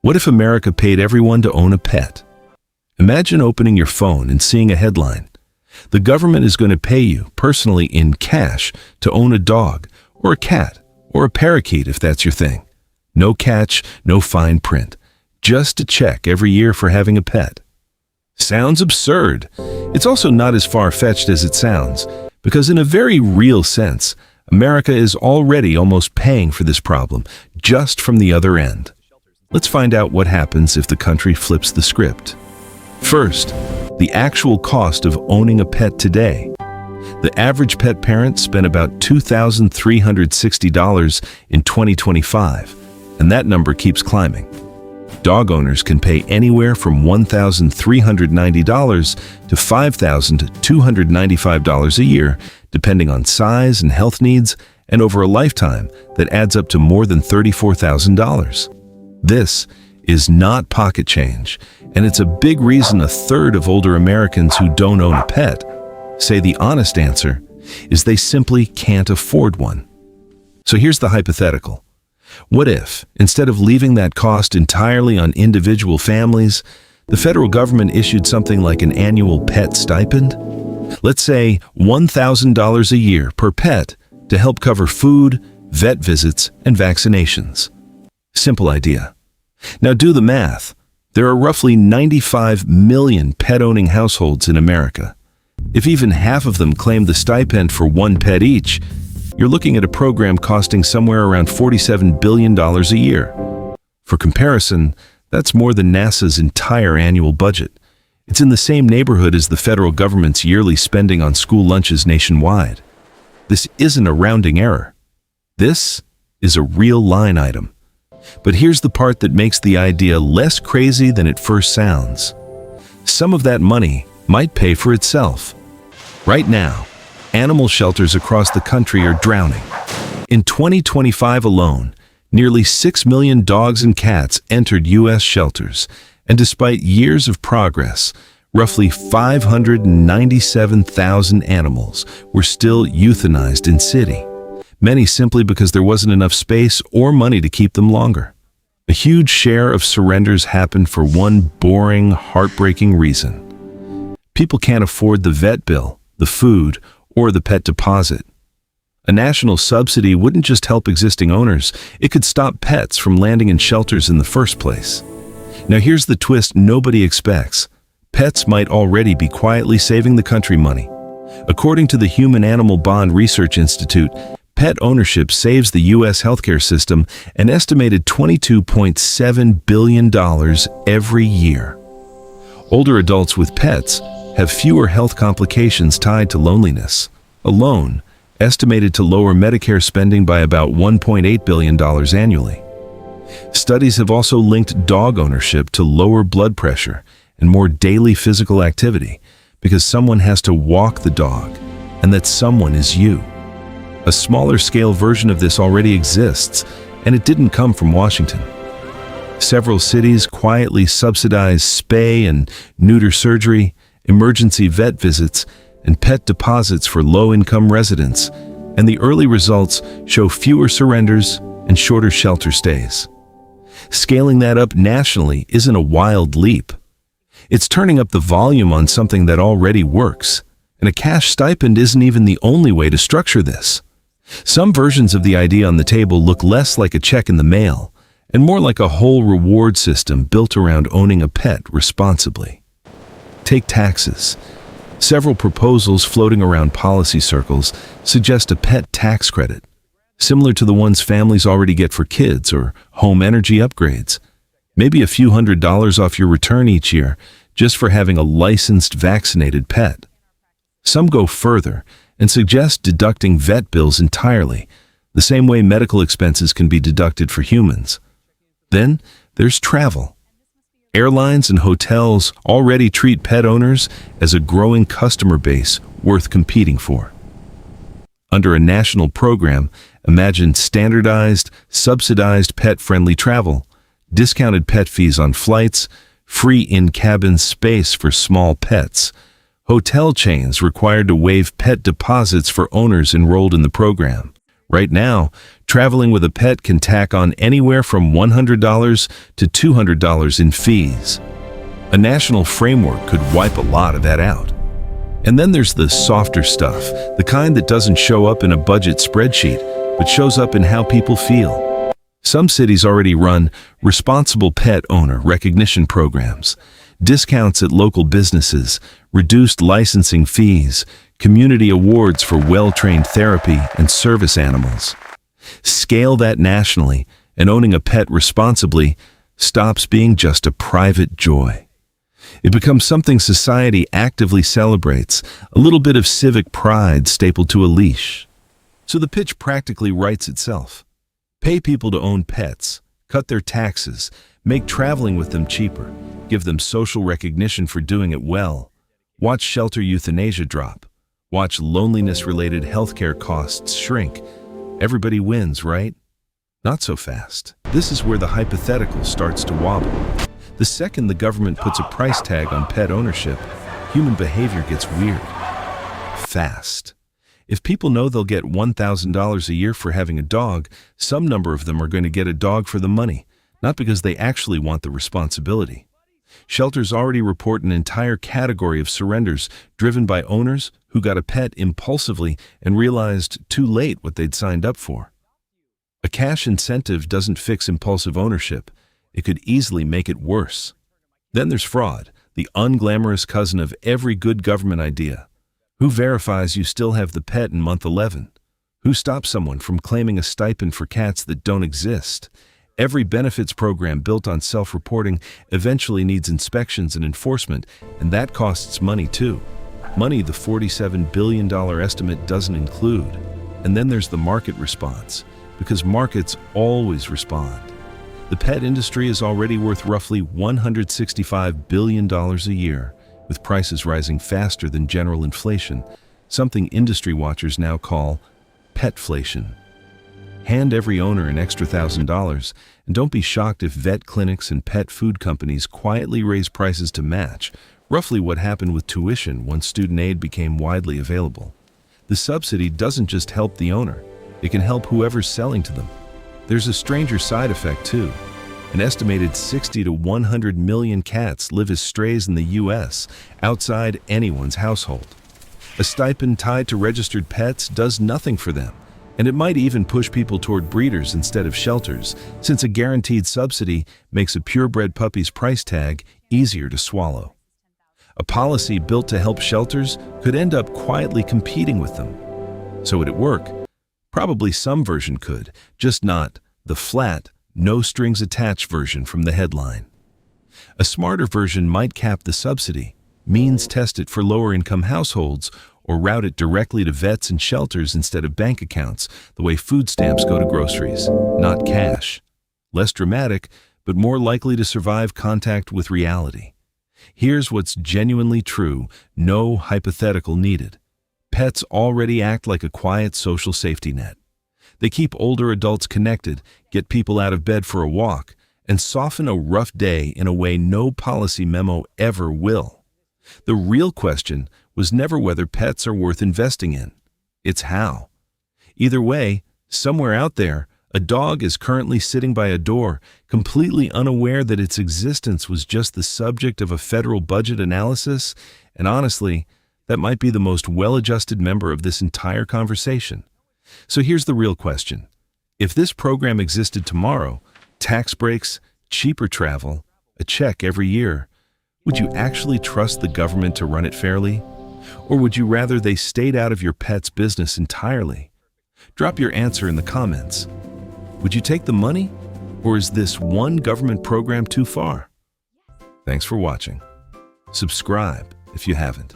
What if America paid everyone to own a pet? Imagine opening your phone and seeing a headline. The government is going to pay you personally in cash to own a dog or a cat or a parakeet if that's your thing. No catch, no fine print. Just a check every year for having a pet. Sounds absurd. It's also not as far-fetched as it sounds, because in a very real sense, America is already almost paying for this problem, just from the other end. Let's find out what happens if the country flips the script. First, the actual cost of owning a pet today. The average pet parent spent about $2,360 in 2025, and that number keeps climbing. Dog owners can pay anywhere from $1,390 to $5,295 a year, depending on size and health needs, and over a lifetime, that adds up to more than $34,000. This is not pocket change, and it's a big reason a third of older Americans who don't own a pet say the honest answer is they simply can't afford one. So here's the hypothetical. What if, instead of leaving that cost entirely on individual families, the federal government issued something like an annual pet stipend? Let's say $1,000 a year per pet to help cover food, vet visits, and vaccinations. Simple idea. Now do the math. There are roughly 95 million pet-owning households in America. If even half of them claim the stipend for one pet each, you're looking at a program costing somewhere around $47 billion a year. For comparison, that's more than NASA's entire annual budget. It's in the same neighborhood as the federal government's yearly spending on school lunches nationwide. This isn't a rounding error. This is a real line item. But here's the part that makes the idea less crazy than it first sounds. Some of that money might pay for itself. Right now, animal shelters across the country are drowning. In 2025 alone, nearly 6 million dogs and cats entered U.S. shelters, and despite years of progress, roughly 597,000 animals were still euthanized in city, many simply because there wasn't enough space or money to keep them longer. A huge share of surrenders happened for one boring, heartbreaking reason. People can't afford the vet bill, the food, or the pet deposit. A national subsidy wouldn't just help existing owners, it could stop pets from landing in shelters in the first place. Now here's the twist nobody expects. Pets might already be quietly saving the country money. According to the Human Animal Bond Research Institute, pet ownership saves the U.S. healthcare system an estimated $22.7 billion every year. Older adults with pets have fewer health complications tied to loneliness, alone estimated to lower Medicare spending by about $1.8 billion annually. Studies have also linked dog ownership to lower blood pressure and more daily physical activity because someone has to walk the dog, and that someone is you. A smaller scale version of this already exists, and it didn't come from Washington. Several cities quietly subsidize spay and neuter surgery, emergency vet visits, and pet deposits for low-income residents, and the early results show fewer surrenders and shorter shelter stays. Scaling that up nationally isn't a wild leap. It's turning up the volume on something that already works, and a cash stipend isn't even the only way to structure this. Some versions of the idea on the table look less like a check in the mail, and more like a whole reward system built around owning a pet responsibly. Take taxes. Several proposals floating around policy circles suggest a pet tax credit, similar to the ones families already get for kids or home energy upgrades. Maybe a few $100s off your return each year just for having a licensed, vaccinated pet. Some go further and suggest deducting vet bills entirely, the same way medical expenses can be deducted for humans. Then there's travel. Airlines and hotels already treat pet owners as a growing customer base worth competing for. Under a national program, imagine standardized, subsidized pet-friendly travel, discounted pet fees on flights, free in-cabin space for small pets, hotel chains required to waive pet deposits for owners enrolled in the program, Right now, traveling with a pet can tack on anywhere from $100 to $200 in fees. A national framework could wipe a lot of that out. And then there's the softer stuff, the kind that doesn't show up in a budget spreadsheet, but shows up in how people feel. Some cities already run responsible pet owner recognition programs, discounts at local businesses, reduced licensing fees, community awards for well-trained therapy and service animals. Scale that nationally, and owning a pet responsibly stops being just a private joy. It becomes something society actively celebrates, a little bit of civic pride stapled to a leash. So the pitch practically writes itself. Pay people to own pets, cut their taxes, make traveling with them cheaper, give them social recognition for doing it well. Watch shelter euthanasia drop. Watch loneliness-related healthcare costs shrink. Everybody wins, right? Not so fast. This is where the hypothetical starts to wobble. The second the government puts a price tag on pet ownership, human behavior gets weird. Fast. If people know they'll get $1,000 a year for having a dog, some number of them are going to get a dog for the money, not because they actually want the responsibility. Shelters already report an entire category of surrenders driven by owners who got a pet impulsively and realized too late what they'd signed up for. A cash incentive doesn't fix impulsive ownership. It could easily make it worse. Then there's fraud, the unglamorous cousin of every good government idea. Who verifies you still have the pet in month 11? Who stops someone from claiming a stipend for cats that don't exist? Every benefits program built on self-reporting eventually needs inspections and enforcement, and that costs money too. Money the $47 billion estimate doesn't include. And then there's the market response, because markets always respond. The pet industry is already worth roughly $165 billion a year, with prices rising faster than general inflation, something industry watchers now call petflation. Hand every owner an extra $1,000, and don't be shocked if vet clinics and pet food companies quietly raise prices to match, roughly what happened with tuition once student aid became widely available. The subsidy doesn't just help the owner, it can help whoever's selling to them. There's a stranger side effect too. An estimated 60 to 100 million cats live as strays in the U.S., outside anyone's household. A stipend tied to registered pets does nothing for them, and it might even push people toward breeders instead of shelters, since a guaranteed subsidy makes a purebred puppy's price tag easier to swallow. A policy built to help shelters could end up quietly competing with them. So would it work? Probably some version could, just not the flat, no-strings-attached version from the headline. A smarter version might cap the subsidy, means test it for lower-income households, or route it directly to vets and shelters instead of bank accounts, the way food stamps go to groceries, not cash. Less dramatic, but more likely to survive contact with reality. Here's what's genuinely true, no hypothetical needed. Pets already act like a quiet social safety net. They keep older adults connected, get people out of bed for a walk, and soften a rough day in a way no policy memo ever will. The real question was never whether pets are worth investing in. It's how. Either way, somewhere out there, a dog is currently sitting by a door, completely unaware that its existence was just the subject of a federal budget analysis, and honestly, that might be the most well-adjusted member of this entire conversation. So here's the real question. If this program existed tomorrow, tax breaks, cheaper travel, a check every year, would you actually trust the government to run it fairly? Or would you rather they stayed out of your pet's business entirely? Drop your answer in the comments. Would you take the money? Or is this one government program too far? Thanks for watching. Subscribe if you haven't.